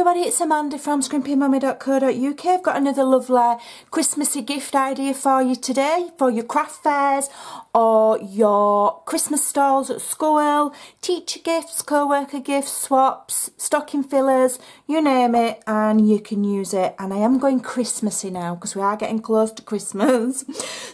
everybody, it's Amanda from Scrimpingmommy.co.uk. I've got another lovely Christmassy gift idea for you today, for your craft fairs or your Christmas stalls at school, teacher gifts, co-worker gifts, swaps, stocking fillers, you name it, and you can use it. And I am going Christmassy now because we are getting close to Christmas.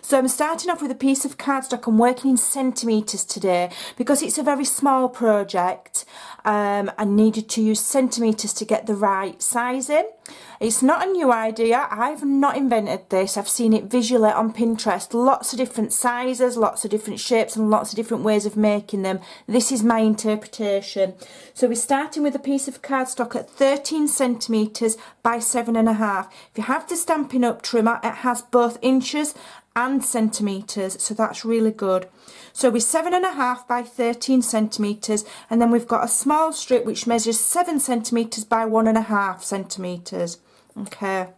So I'm starting off with a piece of cardstock. I'm working in centimetres today because it's a very small project. I needed to use centimetres to get the right sizing. It's not a new idea. I've not invented this. I've seen it visually on Pinterest. Lots of different sizes, lots of different shapes and lots of different ways of making them. This is my interpretation. So we're starting with a piece of cardstock at 13 centimetres by 7.5. If you have the Stampin' Up trimmer, it has both inches and centimetres, so that's really good. So we're 7.5 by 13 centimetres, and then we've got a small strip which measures 7 centimetres by 1.5 centimetres. Okay,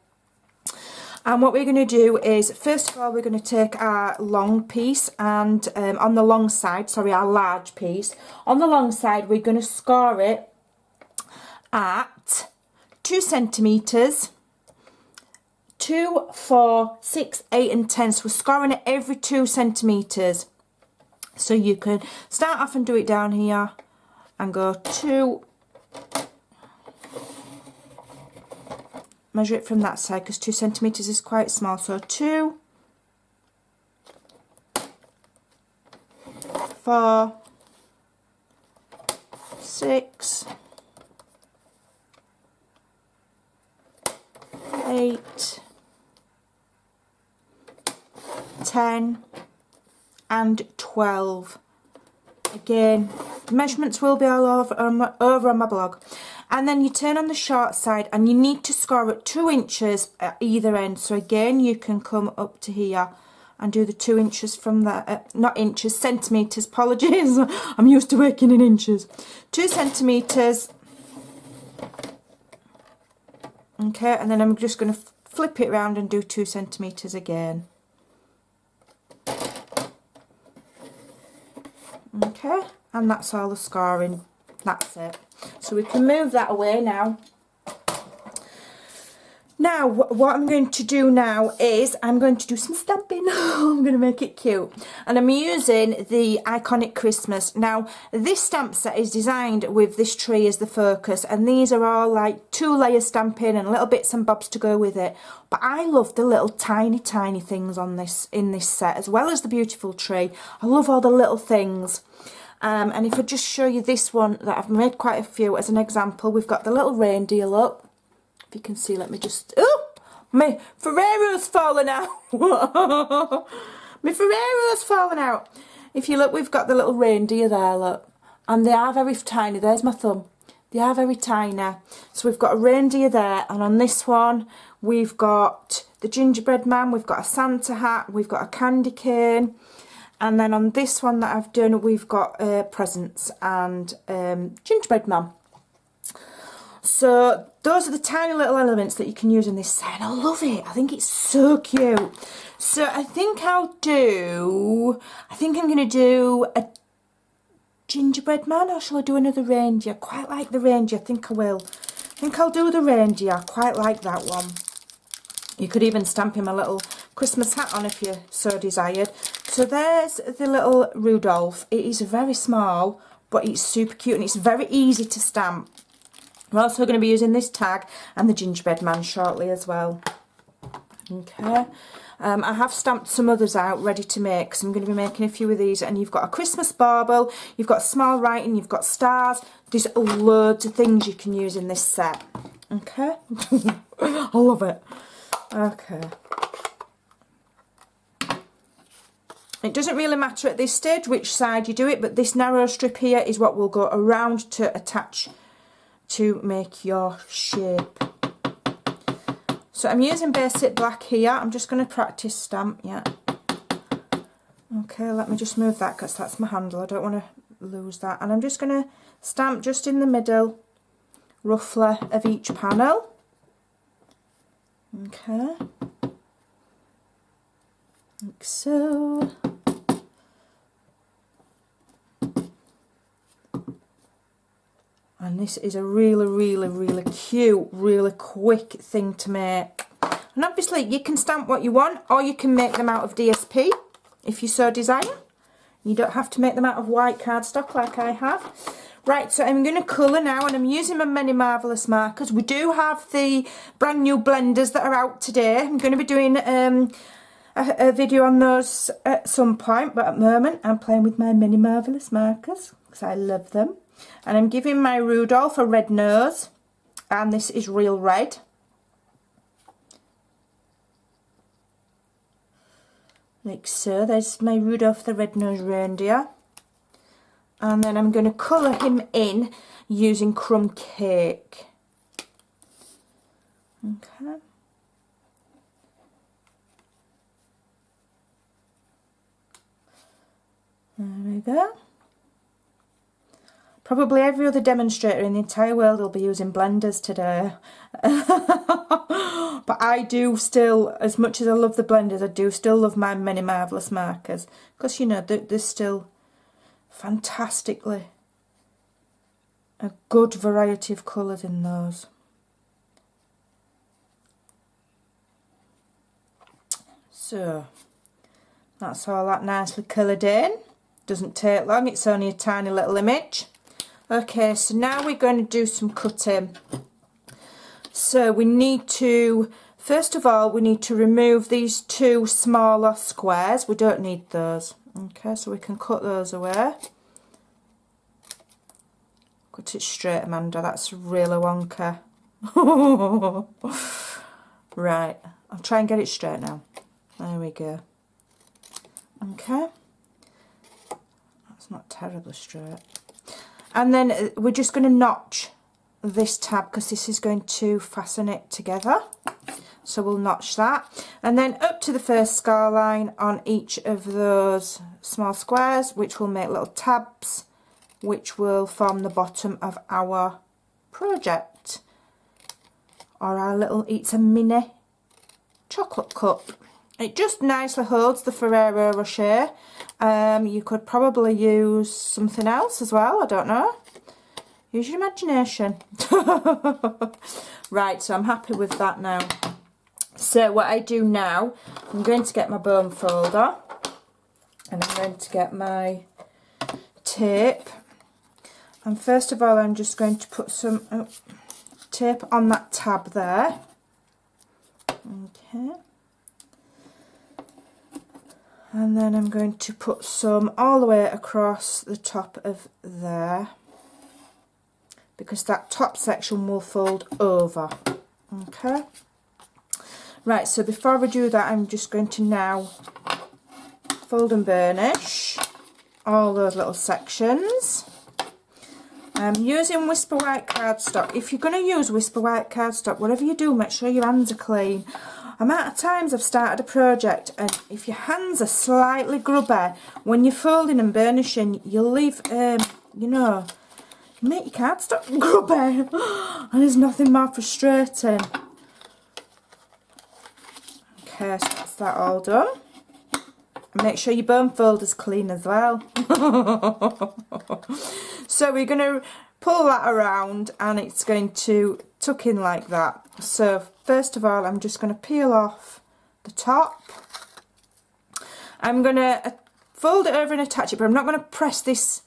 and what we're going to do is, first of all, we're going to take our long piece and on the long side, sorry, our large piece, on the long side we're going to score it at 2 centimetres, 2, 4, 6, 8 and 10. So we're scoring it every 2 centimetres. So you can start off and do it down here and go 2, measure it from that side because 2 centimetres is quite small. So 2, 4, 6, 8, 10 and 12. Again, the measurements will be all over on my blog. And then you turn on the short side and you need to score at 2 inches at either end. So again, you can come up to here and do the 2 inches from there, not inches, centimetres, apologies. I'm used to working in inches. 2 centimetres. Okay, and then I'm just going to flip it around and do 2 centimetres again. Okay, and that's all the scoring. That's it. So we can move that away now. Now, what I'm going to do now is I'm going to do some stamping. I'm going to make it cute. And I'm using the Iconic Christmas. Now, this stamp set is designed with this tree as the focus. And these are all like 2-layer stamping and little bits and bobs to go with it. But I love the little tiny things on this in this set, as well as the beautiful tree. I love all the little things. And if I just show you this one that I've made quite a few as an example, we've got the little reindeer look. You can see, let me just, oh, my Ferrero's fallen out. My Ferrero's fallen out. If you look, we've got the little reindeer there, look, and they are very tiny. There's my thumb. They are very tiny. So we've got a reindeer there, and on this one we've got the gingerbread man, we've got a Santa hat, we've got a candy cane, and then on this one that I've done we've got presents and gingerbread man. So those are the tiny little elements that you can use in this set. I love it. I think it's so cute. So I think I'm going to do a gingerbread man, or shall I do another reindeer? I quite like the reindeer. I think I will. I think I'll do the reindeer. I quite like that one. You could even stamp him a little Christmas hat on if you so desired. So there's the little Rudolph. It is very small, but it's super cute and it's very easy to stamp. I'm also going to be using this tag and the gingerbread man shortly as well. Okay, I have stamped some others out ready to make, because I'm going to be making a few of these. And you've got a Christmas bauble, you've got small writing, you've got stars. There's loads of things you can use in this set. Okay, I love it. Okay. It doesn't really matter at this stage which side you do it, but this narrow strip here is what will go around to attach to make your shape. So I'm using basic black here. I'm just going to practice stamp, yeah. Okay, let me just move that because that's my handle. I don't want to lose that. And I'm just going to stamp just in the middle, roughly, of each panel. Okay. Like so. And this is a really, really, really cute, really quick thing to make. And obviously you can stamp what you want, or you can make them out of DSP if you so desire. You don't have to make them out of white cardstock like I have. Right, so I'm going to colour now, and I'm using my Many Marvellous markers. We do have the brand new blenders that are out today. I'm going to be doing a video on those at some point, but at the moment I'm playing with my Many Marvellous markers because I love them. And I'm giving my Rudolph a red nose, and this is real red. Like so. There's my Rudolph the Red-Nosed Reindeer. And then I'm going to colour him in using Crumb Cake. Okay. There we go. Probably every other demonstrator in the entire world will be using blenders today. But I do still, as much as I love the blenders, I do still love my Many Marvellous markers. Because, you know, there's still fantastically a good variety of colours in those. So, that's all that nicely coloured in. Doesn't take long, it's only a tiny little image. Okay, so now we're going to do some cutting. So we need to, first of all, we need to remove these two smaller squares. We don't need those. Okay, so we can cut those away. Cut it straight, Amanda, that's really wonky. Right, I'll try and get it straight now. There we go. Okay. That's not terribly straight. And then we're just going to notch this tab because this is going to fasten it together. So we'll notch that. And then up to the first scar line on each of those small squares, which will make little tabs, which will form the bottom of our project. Or our little, it's a mini chocolate cup. It just nicely holds the Ferrero Rocher. You could probably use something else as well, I don't know. Use your imagination. Right, so I'm happy with that now. So what I do now, I'm going to get my bone folder and I'm going to get my tape. And first of all, I'm just going to put some tape on that tab there. Okay. And then I'm going to put some all the way across the top of there, because that top section will fold over. Okay. Right, so before we do that, I'm just going to now fold and burnish all those little sections. I'm using Whisper White cardstock. If you're going to use Whisper White cardstock, whatever you do, make sure your hands are clean. Amount of times I've started a project, and if your hands are slightly grubby, when you're folding and burnishing, you'll leave, you know, you make your cardstock grubby, and there's nothing more frustrating. Okay, so that's that all done. And make sure your bone folder's clean as well. So we're going to pull that around, and it's going to tuck in like that. So first of all, I'm just going to peel off the top. I'm going to fold it over and attach it, but I'm not going to press this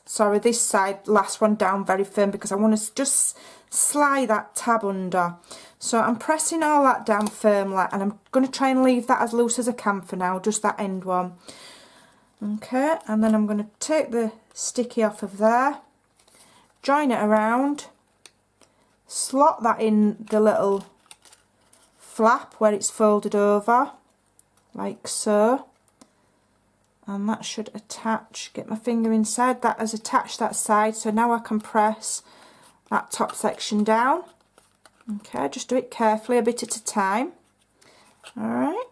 side, last one down very firm, because I want to just slide that tab under. So I'm pressing all that down firmly, and I'm going to try and leave that as loose as I can for now, just that end one. Okay, and then I'm going to take the sticky off of there, join it around, slot that in the little flap where it's folded over, like so, and that should attach. Get my finger inside, that has attached that side, so now I can press that top section down. Okay, just do it carefully, a bit at a time. Alright,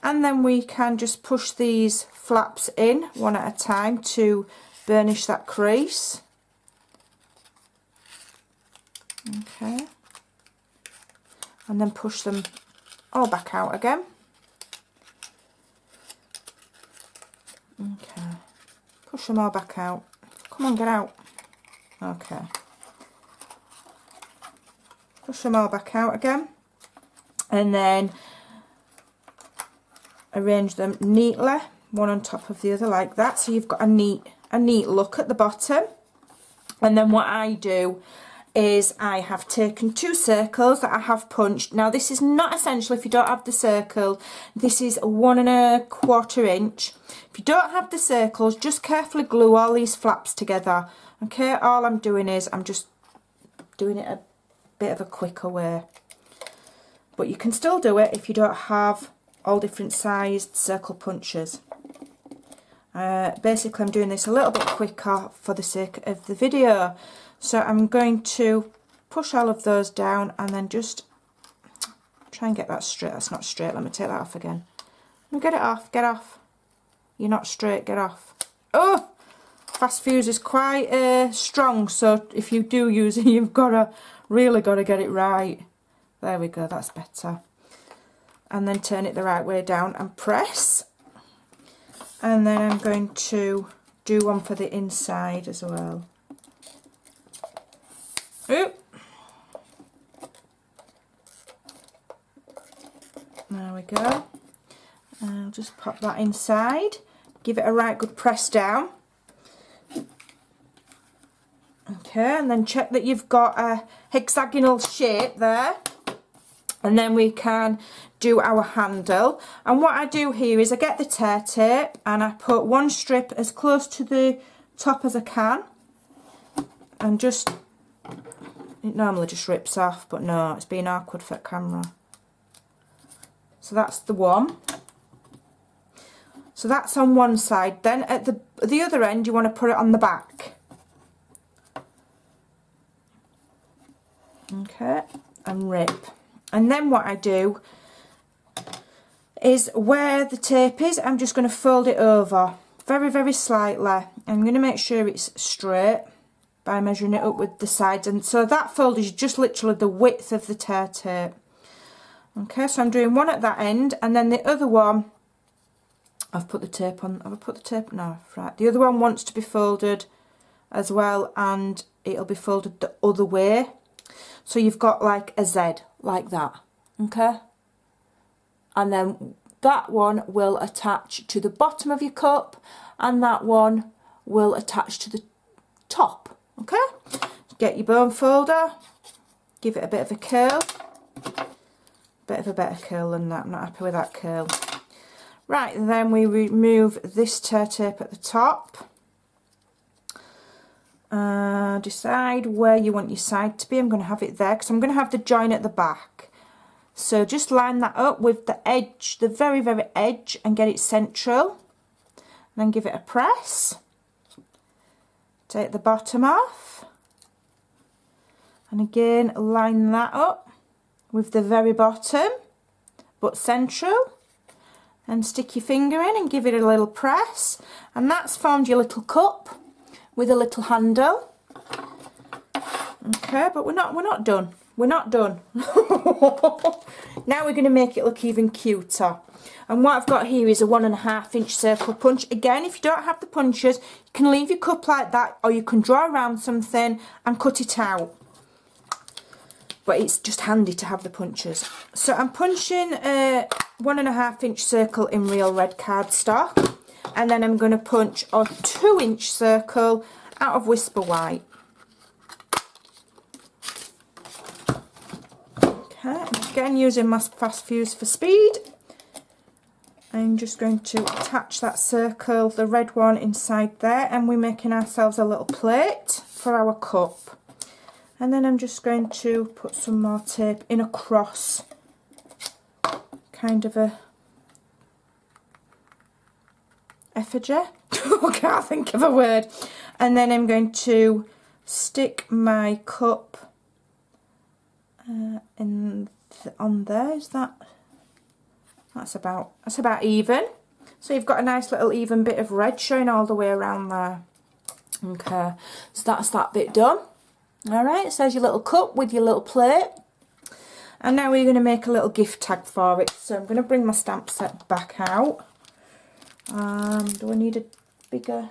and then we can just push these flaps in one at a time to burnish that crease. Okay, and then push them all back out again. Okay, push them all back out. Come on, get out. Okay. Push them all back out again. And then arrange them neatly, one on top of the other like that. So you've got a neat look at the bottom. And then what I do is I have taken 2 circles that I have punched. Now this is not essential if you don't have the circle. This is 1 1/4 inch. If you don't have the circles, just carefully glue all these flaps together. Okay, all I'm doing is I'm just doing it a bit of a quicker way. But you can still do it if you don't have all different sized circle punches. Basically I'm doing this a little bit quicker for the sake of the video. So I'm going to push all of those down and then just try and get that straight. That's not straight. Let me take that off again. Get it off. Get off. You're not straight. Get off. Oh! Fast fuse is quite strong, so if you do use it, you've really got to get it right. There we go. That's better. And then turn it the right way down and press. And then I'm going to do one for the inside as well. Oop. There we go. I'll just pop that inside. Give it a right good press down. Okay, and then check that you've got a hexagonal shape there. And then we can do our handle. And what I do here is I get the tear tape and I put 1 strip as close to the top as I can. And just, it normally just rips off, but no, it's being awkward for the camera. So that's the one. So that's on one side. Then at the other end, you want to put it on the back. Okay, and rip. And then what I do is where the tape is, I'm just going to fold it over very, very slightly. I'm going to make sure it's straight by measuring it up with the sides. And so that fold is just literally the width of the tear tape. Okay, so I'm doing one at that end, and then the other one, I've put the tape on. Have I put the tape? No, right. The other one wants to be folded as well, and it'll be folded the other way. So you've got like a Z, like that, okay? And then that one will attach to the bottom of your cup, and that one will attach to the top, okay? Get your bone folder, give it a bit of a curl. Bit of a better curl than that, I'm not happy with that curl. Right, and then we remove this tear tape at the top. Decide where you want your side to be. I'm going to have it there because I'm going to have the join at the back. So just line that up with the edge, the very, very edge, and get it central. And then give it a press. Take the bottom off. And again, line that up with the very bottom, but central. And stick your finger in and give it a little press. And that's formed your little cup with a little handle. Okay, but we're not done. We're not done. Now we're going to make it look even cuter. And what I've got here is a 1 1/2 inch circle punch. Again, if you don't have the punches, you can leave your cup like that, or you can draw around something and cut it out. But it's just handy to have the punches. So I'm punching a 1 1/2 inch circle in real red cardstock. And then I'm going to punch a 2 inch circle out of Whisper White. Okay, again using my fast fuse for speed. I'm just going to attach that circle, the red one, inside there, and we're making ourselves a little plate for our cup. And then I'm just going to put some more tape in across, kind of a effigy. I can't think of a word. And then I'm going to stick my cup on there. Is that's about even. So you've got a nice little even bit of red showing all the way around there. Okay, so that's that bit done. Alright, so there's your little cup with your little plate. And now we're going to make a little gift tag for it. So I'm going to bring my stamp set back out. Do I need a bigger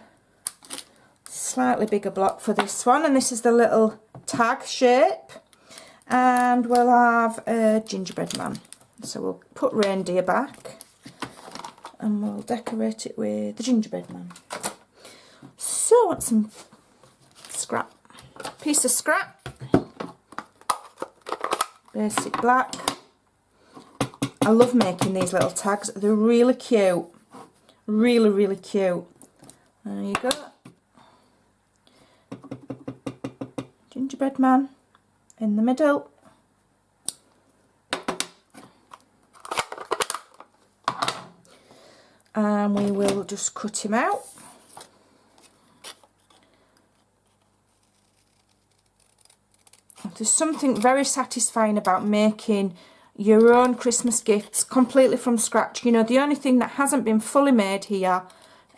slightly bigger block for this one, and this is the little tag shape, and we'll have a gingerbread man. So we'll put reindeer back and we'll decorate it with the gingerbread man. So I want some scrap, piece of scrap, basic black. I love making these little tags, they're really cute, really cute. There you go. Gingerbread man in the middle. And we will just cut him out. There's something very satisfying about making your own Christmas gifts completely from scratch. You know, the only thing that hasn't been fully made here,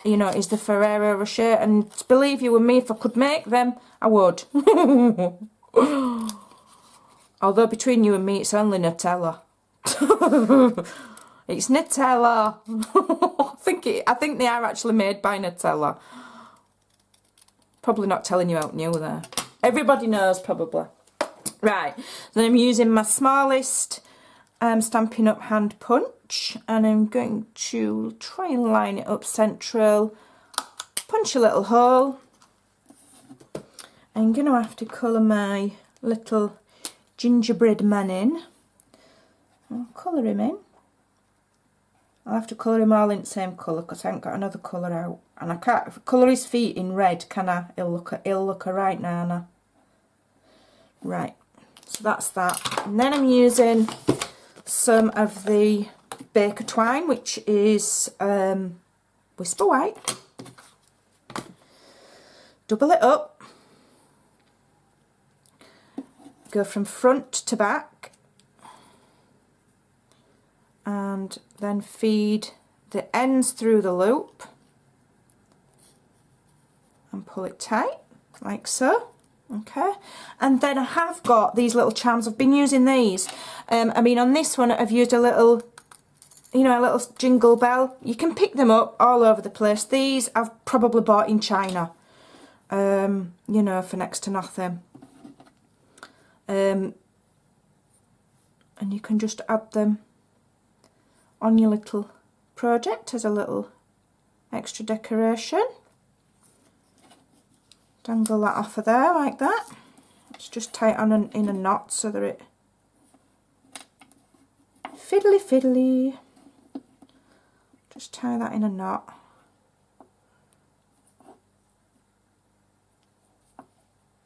you know, is the Ferrero Rocher, and believe you and me, if I could make them, I would. Although between you and me, it's only Nutella. It's Nutella. I think they are actually made by Nutella. Probably not telling you out new there. Everybody knows probably. Right, then I'm using my smallest Stampin' Up! Hand punch, and I'm going to try and line it up central, punch a little hole. I'm going to have to colour my little gingerbread man in. I'll colour him in. I'll have to colour him all in the same colour because I haven't got another colour out. And I can't colour his feet in red, can I? He'll look alright, Nana. Right, so that's that. And then I'm using some of the baker twine, which is Whisper White. Double it up. Go from front to back. And then feed the ends through the loop and pull it tight like so. Okay, and then I have got these little charms. I've been using these. I mean, on this one I've used a little, you know, a little jingle bell. You can pick them up all over the place. These I've probably bought in China, you know, for next to nothing. And you can just add them on your little project as a little extra decoration. Dangle that off of there like that. Let's just tie it on in a knot so that it fiddly. Just tie that in a knot.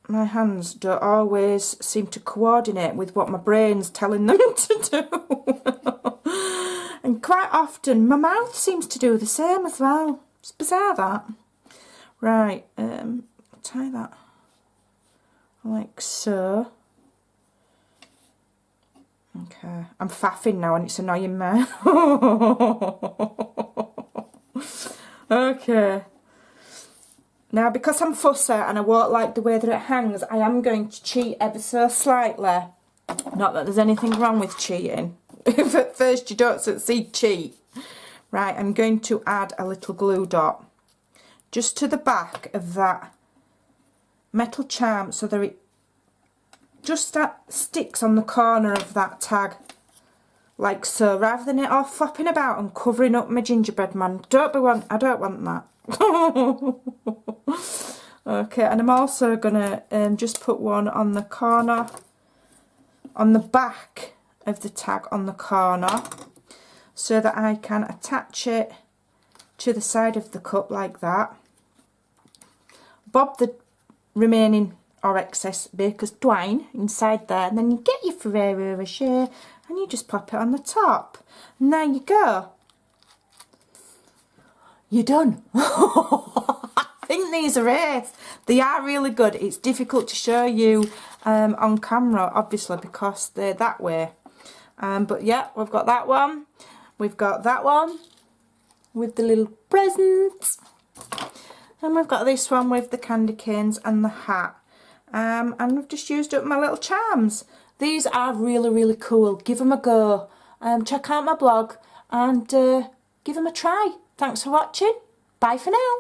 My hands don't always seem to coordinate with what my brain's telling them to do. And quite often my mouth seems to do the same as well. It's bizarre that. Right, tie that like so. Okay, I'm faffing now and it's annoying me. Okay. Now, because I'm fussy and I won't like the way that it hangs, I am going to cheat ever so slightly. Not that there's anything wrong with cheating. If at first you don't succeed, cheat. Right, I'm going to add a little glue dot just to the back of that metal charm so that it just sticks on the corner of that tag like so, rather than it all flopping about and covering up my gingerbread man. I don't want that. Okay, and I'm also gonna just put one on the corner, on the back of the tag on the corner, so that I can attach it to the side of the cup like that. Bob the remaining or excess baker's twine inside there, and then you get your Ferrero Rocher and you just pop it on the top, and there you go. You're done. I think these are ace. They are really good. It's difficult to show you on camera, obviously, because they're that way. But yeah, we've got that one. We've got that one with the little presents. And we've got this one with the candy canes and the hat. And we've just used up my little charms. These are really, really cool. Give them a go. Check out my blog and give them a try. Thanks for watching. Bye for now.